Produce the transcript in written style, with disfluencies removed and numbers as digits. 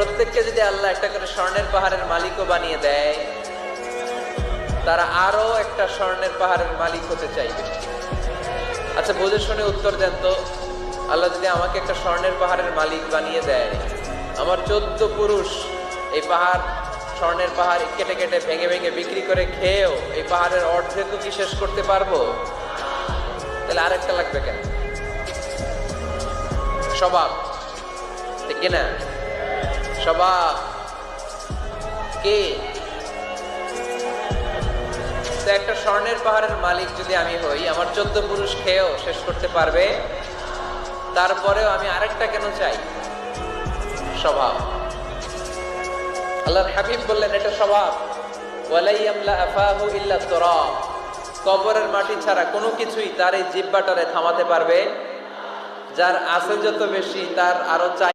প্রত্যেককে যদি আল্লাহ একটা করে স্বর্ণের পাহাড়ের মালিকও বানিয়ে দেয়, তারা আরো একটা স্বর্ণের পাহাড়ের মালিক হতে চাইবে। আচ্ছা, বুঝে শুনে উত্তর দেন তো, আল্লাহ যদি আমাকে একটা স্বর্ণের পাহাড়ের মালিক বানিয়ে দেয়, আমার 14 পুরুষ এই পাহাড়, স্বর্ণের পাহাড় কেটে কেটে ভেঙে ভেঙে বিক্রি করে খেয়েও এই পাহাড়ের অর্ধেকও কি শেষ করতে পারবো? তাহলে আরেকটা লাগবে কেন? স্বভাব, ঠিক কিনা? স্বভাব কে? তো একটা স্বর্ণের পাহাড়ের মালিক যদি আমি হই, আমার 14 পুরুষ খেয়েও শেষ করতে পারবে, তারপরেও আমি আরেকটা কেন চাই? স্বভাব। আল্লাহর হাবিব বললেন এটা স্বভাব। ওয়ালাই ইয়ামলা আফাহু ইল্লা তুরাব, কবরের মাটি ছাড়া কোনো কিছুই তার এই জিহ্বাটারে থামাতে পারবে। যার আছে যত বেশি, তার আরো চাই।